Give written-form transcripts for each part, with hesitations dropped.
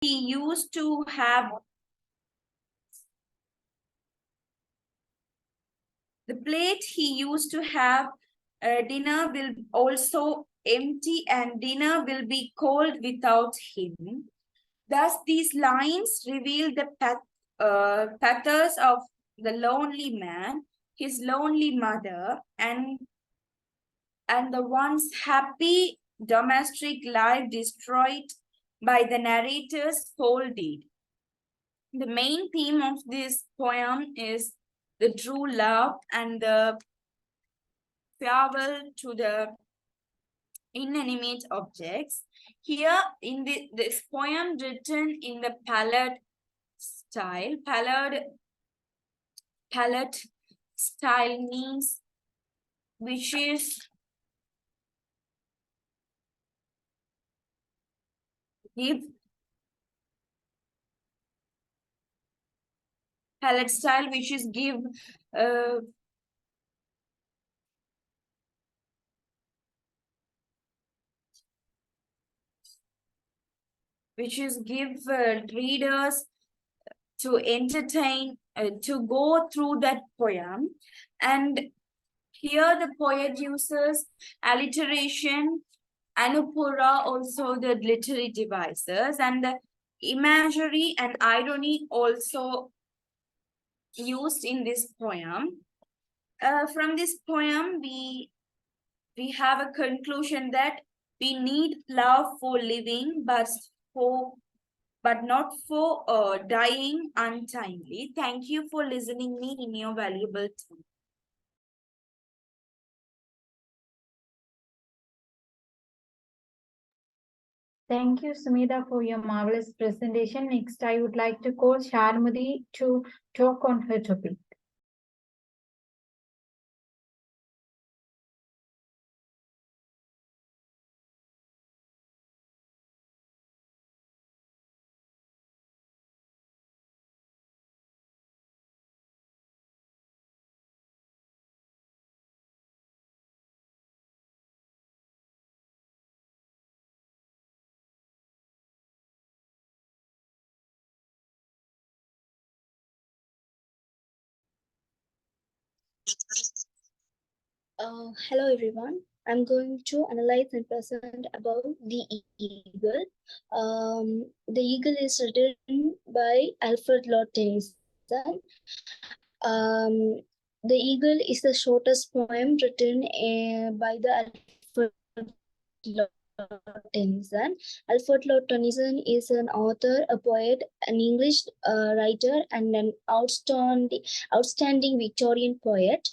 he used to have dinner will also empty and dinner will be cold without him. Thus, these lines reveal the pathos of the lonely man, his lonely mother, and the once happy domestic life destroyed by the narrator's whole deed. The main theme of this poem is the true love and the farewell to the inanimate objects. Here in this poem written in the palette style means which is give palette style which is give uh, readers to entertain, to go through that poem. And here the poet uses alliteration, anupura, also the literary devices, and the imagery and irony also used in this poem. From this poem, we have a conclusion that we need love for living, but not for dying untimely. Thank you for listening me in your valuable time. Thank you, Sumita, for your marvelous presentation. Next, I would like to call Sharmadi to talk on her topic. Hello everyone. I'm going to analyze and present about the eagle. The eagle is written by Alfred Lord Tennyson. The eagle is the shortest poem written by the Alfred Lord Tennyson. Alfred Lord Tennyson is an author, a poet, an English writer, and an outstanding Victorian poet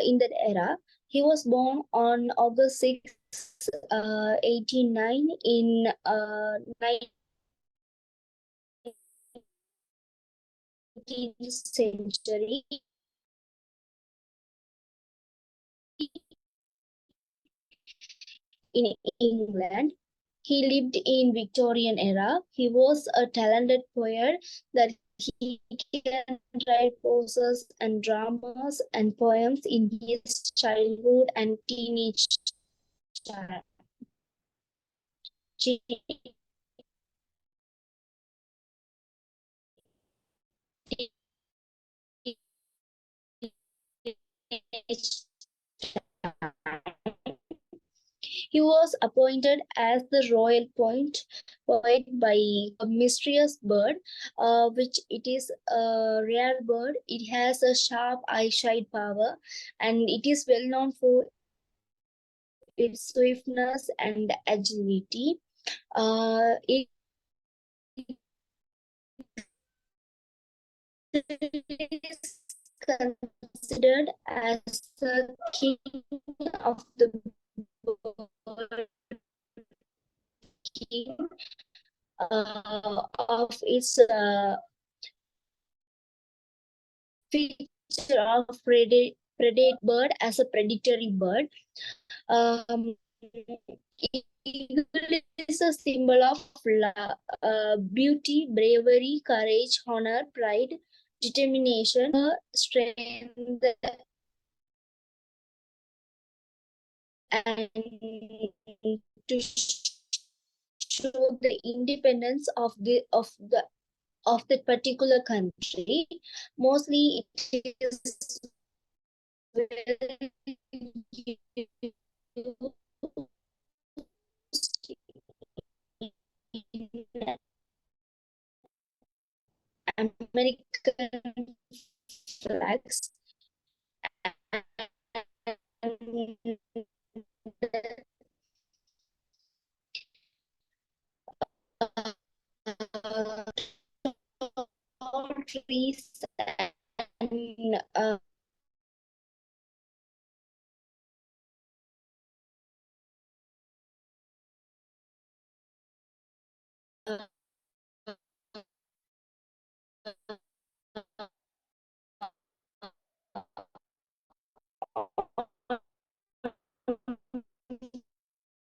in that era. He was born on August 6, 1809 in 19th century in England. He lived in Victorian era. He was a talented poet that he can write prose and dramas and poems in his childhood and teenage He was appointed as the royal poet by a mysterious bird, which it is a rare bird. It has a sharp eyesight power, and it is well known for its swiftness and agility. It is considered as the king of the bird, king of its feature of predate bird as a predatory bird. Eagle is a symbol of beauty, bravery, courage, honor, pride, determination, strength, and to show the independence of that particular country. Mostly it is well used in American flags and tall trees and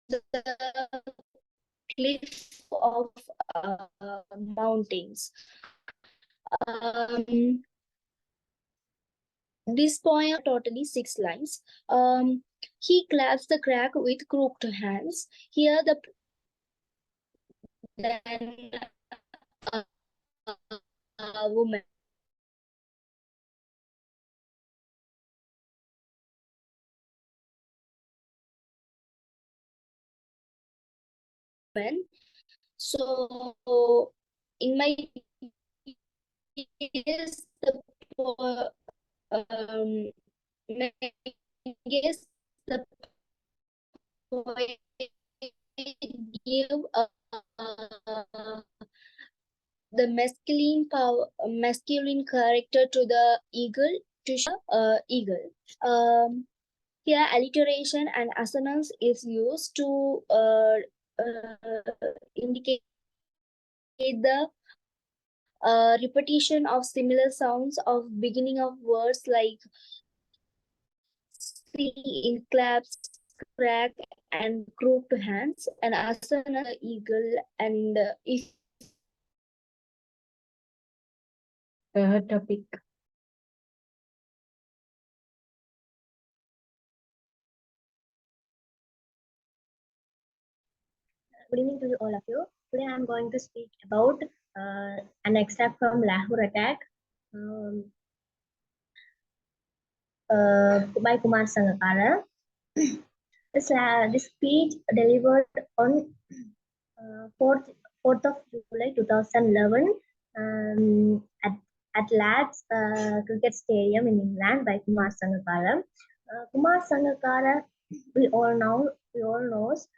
the cliff of mountains. This poem totally 6 lines. He claps the crack with crooked hands. Here the then woman so in my case guess the poet give the masculine character to the eagle to show eagle. Here alliteration and assonance is used to indicate the repetition of similar sounds of beginning of words like see in claps, crack, and crooked hands, and asana eagle, and if topic. Good evening to all of you. Today I am going to speak about an extract from Lahore Attack by Kumar Sangakkara. This speech delivered on 4th of July 2011 at Lads Cricket Stadium in England by Kumar Sangakkara. Kumar Sangakkara, we all knows.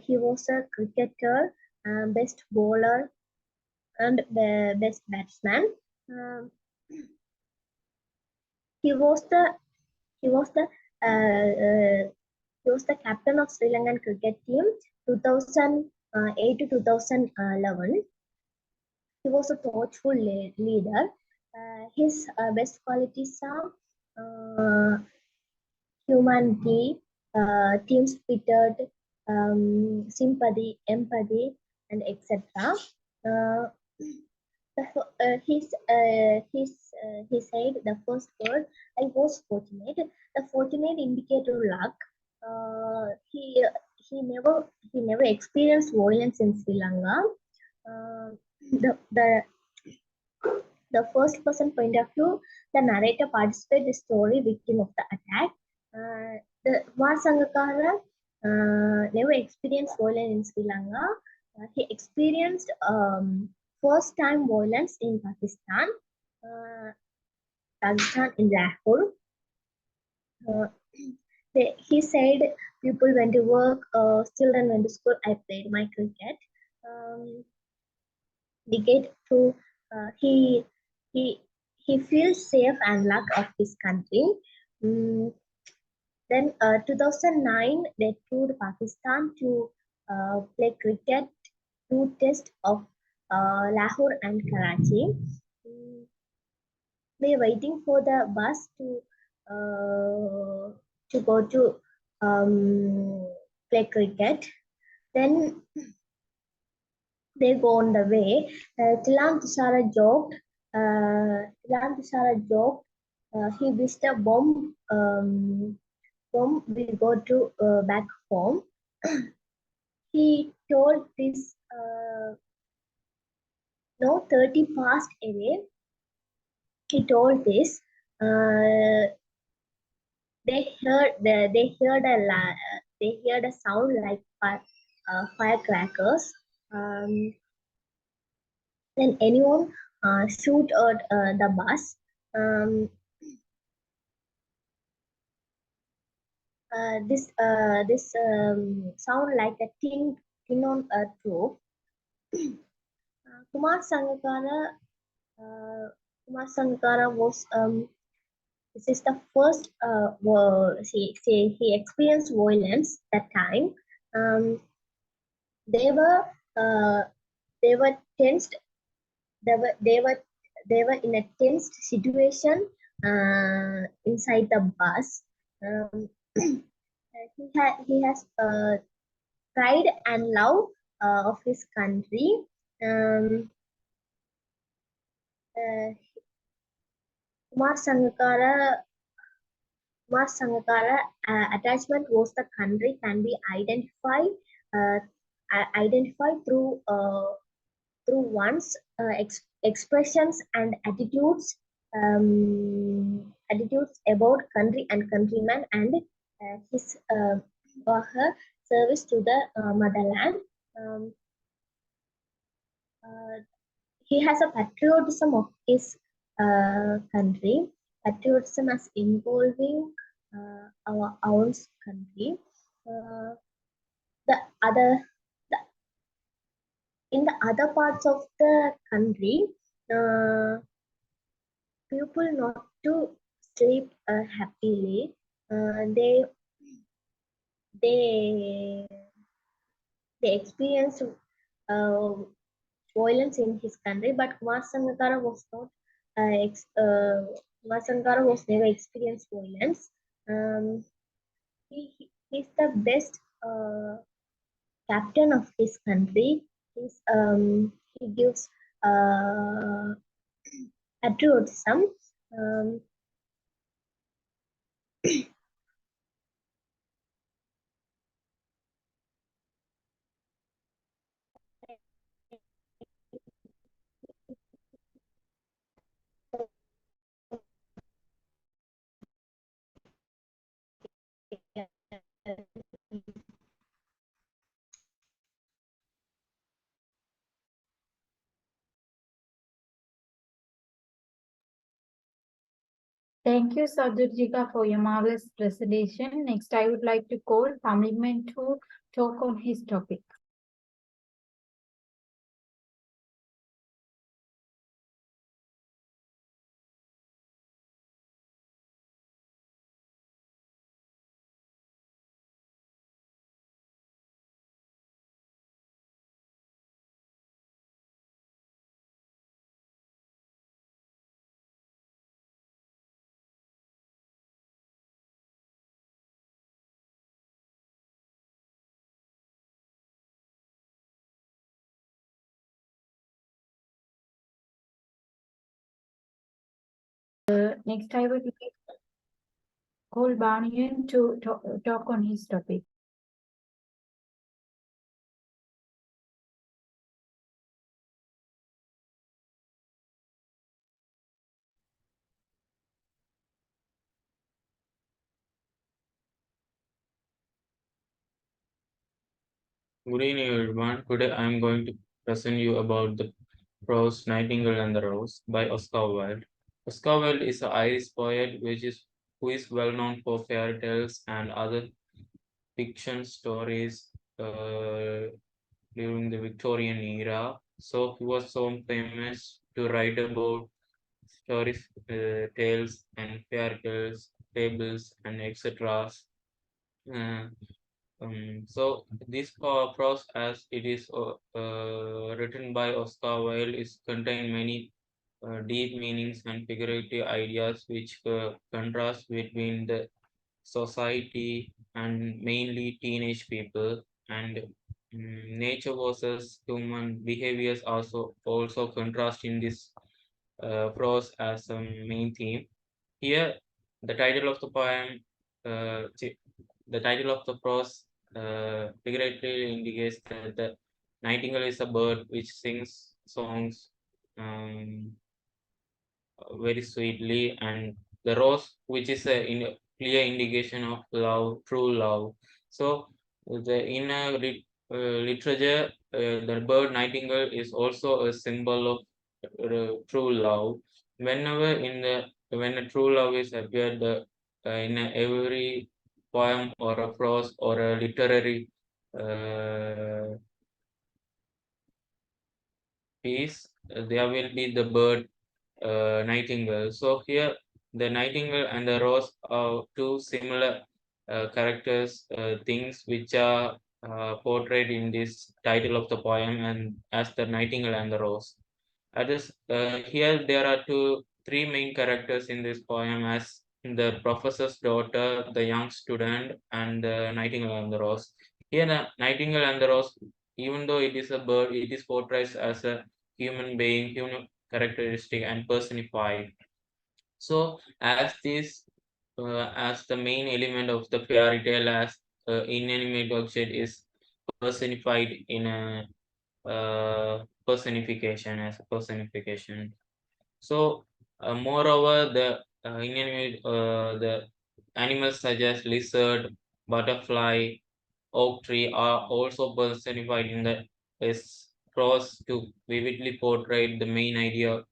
He was a cricketer, best bowler, and best batsman. He was the captain of Sri Lankan cricket team 2008 to 2011. He was a thoughtful leader. His best qualities are humanity, team spirit, sympathy, empathy, and etc. He said the first word, I was fortunate. The fortunate indicator luck. He never experienced violence in Sri Lanka. The first person point of view, the narrator participated the story victim of the attack. The Kumar Sangakkara never experienced violence in Sri Lanka. He experienced first time violence in Pakistan in Lahore. He said people went to work, children went to school. I played my cricket. He feels safe and luck of his country. Then 2009 they toured Pakistan to play cricket 2 tests of Lahore and Karachi. They were waiting for the bus to go to play cricket. Then they go on the way. Tilam Tushara joked. He wished a bomb. Bomb will go to back home. He told this 30 passed away. He told this. They heard a sound like firecrackers. Then anyone shoot at the bus. This sound like a tin on a roof. Kumar Sangakkara was this is the first he experienced violence that time. They were tensed. They were in a tense situation inside the bus. He has pride and love of his country. Kumar Sangakkara attachment was the country can be identified through one's expressions and attitudes about country and countrymen, and his or her service to the motherland. He has a patriotism of his country. Patriotism as involving our own country. The other in the other parts of the country, people not to sleep happily. They experienced violence in his country, but Kumar Sangakkara was not. Kumar Sangakkara was never experienced violence. He's the best captain of his country. He gives patriotism. Thank you, Sadhurjika, for your marvelous presentation. Next, I would like to call Parliament to talk on his topic. Next, I would like to call Banian to talk on his topic. Good evening, everyone. Today I am going to present you about the prose Nightingale and the Rose by Oscar Wilde. Oscar Wilde is an Irish poet who is well known for fairy tales and other fiction stories during the Victorian era. So he was so famous to write about stories, tales, and fairy tales, fables, and etc. So this prose, as it is written by Oscar Wilde, is contain many deep meanings and figurative ideas which contrast between the society and mainly teenage people, and nature versus human behaviors also contrast in this prose as a main theme. Here, the title of the poem, the title of the prose figuratively indicates that the nightingale is a bird which sings songs very sweetly, and the rose, which is a clear indication of love, true love. So, in literature, the bird nightingale is also a symbol of true love. Whenever when a true love is appeared, in every poem or a prose or a literary piece, there will be the bird nightingale. So here, the nightingale and the rose are two similar characters, things which are portrayed in this title of the poem, and as the nightingale and the rose. Here there are three main characters in this poem, as the professor's daughter, the young student, and the nightingale and the rose. Here, the nightingale and the rose, even though it is a bird, it is portrayed as a human being, human characteristic, and personified. So, as the main element of the fairy tale, as inanimate object is personified in a personification, as a personification. So, moreover, the animals such as lizard, butterfly, oak tree are also personified in the is prose to vividly portray the main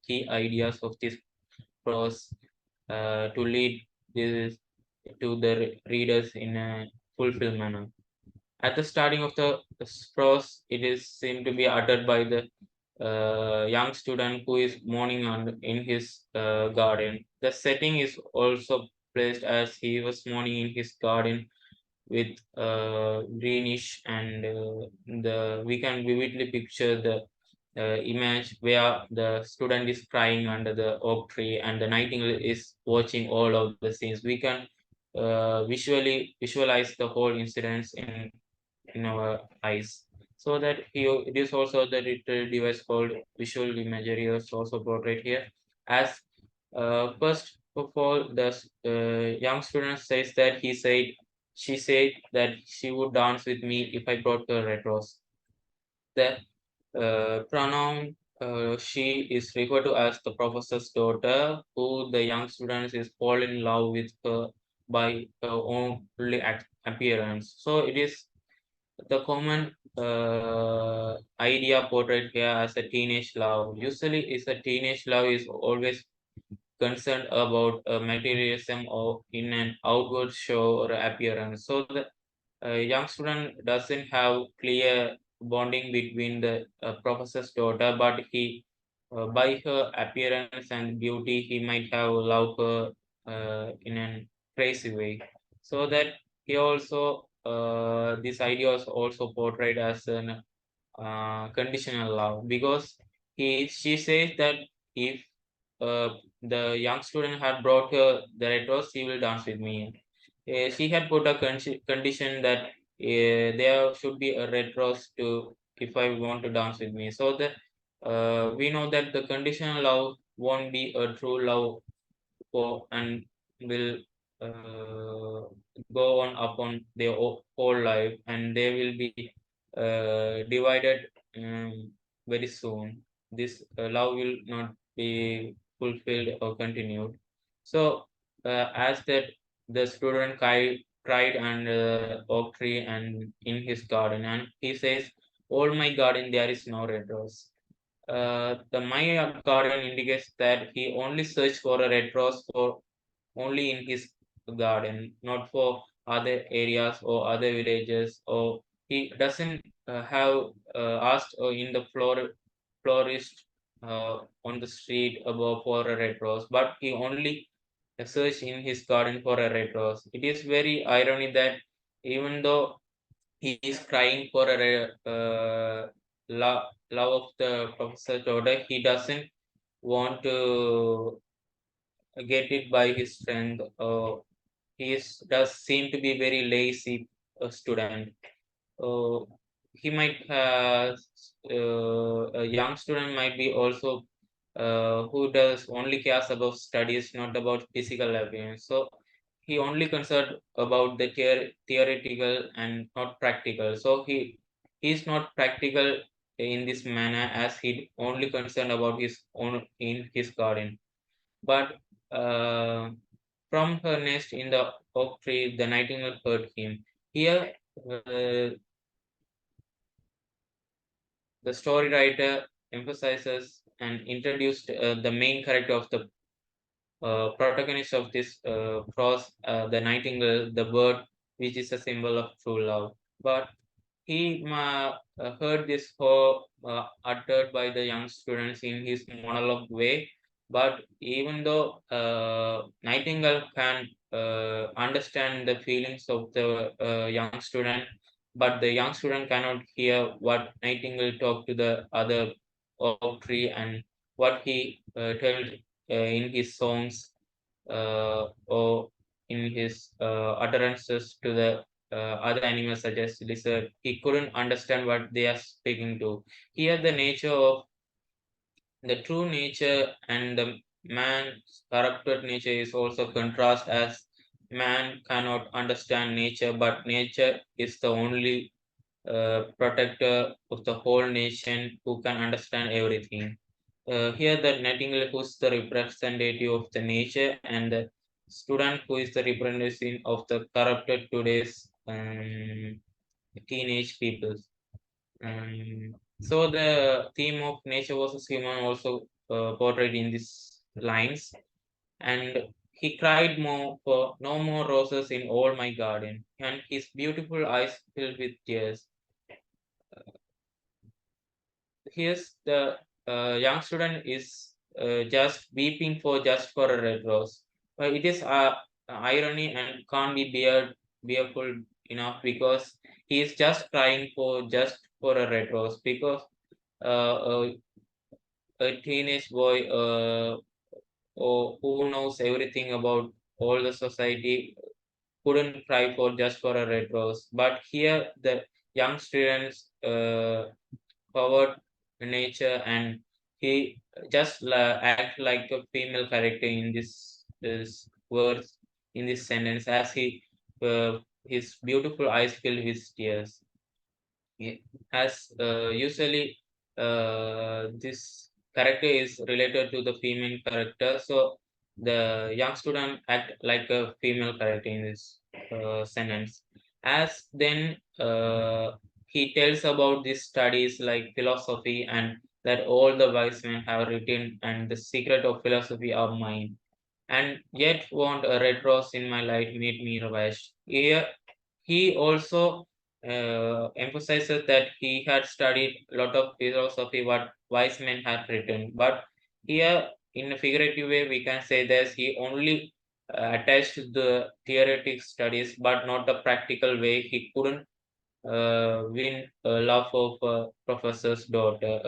key ideas of this prose, to lead this to the readers in a fulfilled manner. At the starting of the prose, it is seemed to be uttered by the young student who is mourning in his garden. The setting is also placed as he was mourning in his garden with greenish, and the we can vividly picture the image where the student is crying under the oak tree and the nightingale is watching all of the scenes. We can visually visualize the whole incidents in our eyes. So that it is also the little device called visual imagery is also portrayed here. As first of all, the young student says that she said that she would dance with me if I brought her red rose. The pronoun she is referred to as the professor's daughter, who the young student is fall in love with her by her only appearance. So it is the common idea portrayed here as a teenage love. Usually, is a teenage love is always concerned about materialism or in an outward show or appearance. So the young student doesn't have clear bonding between the professor's daughter, but he, by her appearance and beauty, he might have loved her in a crazy way. So that he also, this idea is also portrayed as an conditional love, because she says that if uh, the young student had brought her the red rose, she will dance with me. She had put a condition that there should be a red rose to if I want to dance with me. So that we know that the conditional love won't be a true love for and will go on upon their whole life, and they will be divided very soon. This love will not be fulfilled or continued. So, as that the student cried under oak tree and in his garden, and he says, "All my garden there is no red rose." The my garden indicates that he only searched for a red rose for only in his garden, not for other areas or other villages, or he doesn't have asked in the florist on the street about for a red rose, but he only searched in his garden for a red rose. It is very ironic that even though he is crying for a love of the professor's daughter, he doesn't want to get it by his strength. Does seem to be very lazy student. Uh, he might a young student might be also who does only cares about studies, not about physical appearance. So he only concerned about the theoretical and not practical. So he's not practical in this manner, as he only concerned about his own in his garden. But from her nest in the oak tree, the nightingale heard him. Here, the story writer emphasizes and introduced the main character of the protagonist of this prose, the nightingale, the bird, which is a symbol of true love. But he heard this whole uttered by the young students in his monologue way. But even though Nightingale can understand the feelings of the young student, but the young student cannot hear what Nightingale talked to the other oak tree and what he told in his songs or in his utterances to the other animals such as lizard. He couldn't understand what they are speaking to. Here, the true nature and the man's corrupted nature is also contrast, as man cannot understand nature, but nature is the only protector of the whole nation who can understand everything. Here, the nightingale who is the representative of the nature, and the student who is the representative of the corrupted today's teenage people. So the theme of nature versus human also portrayed in these lines. And he cried more for no more roses in all my garden, and his beautiful eyes filled with tears. Here's the young student is just weeping for just for a red rose. It is irony and can't be bearful enough, because he is just crying for just for a red rose, because a teenage boy who knows everything about all the society couldn't cry for just for a red rose. But here the young students powered nature, and he just act like a female character in this words, in this sentence, as his beautiful eyes filled with tears. As usually this character is related to the female character, so the young student act like a female character in this sentence. As then he tells about these studies like philosophy, and that all the wise men have written, and the secret of philosophy are mine, and yet want a red rose in my life made me ravish. Here he also emphasizes that he had studied a lot of philosophy what wise men had written. But here, in a figurative way, we can say that he only attached the theoretic studies, but not the practical way. He couldn't win love of professor's daughter.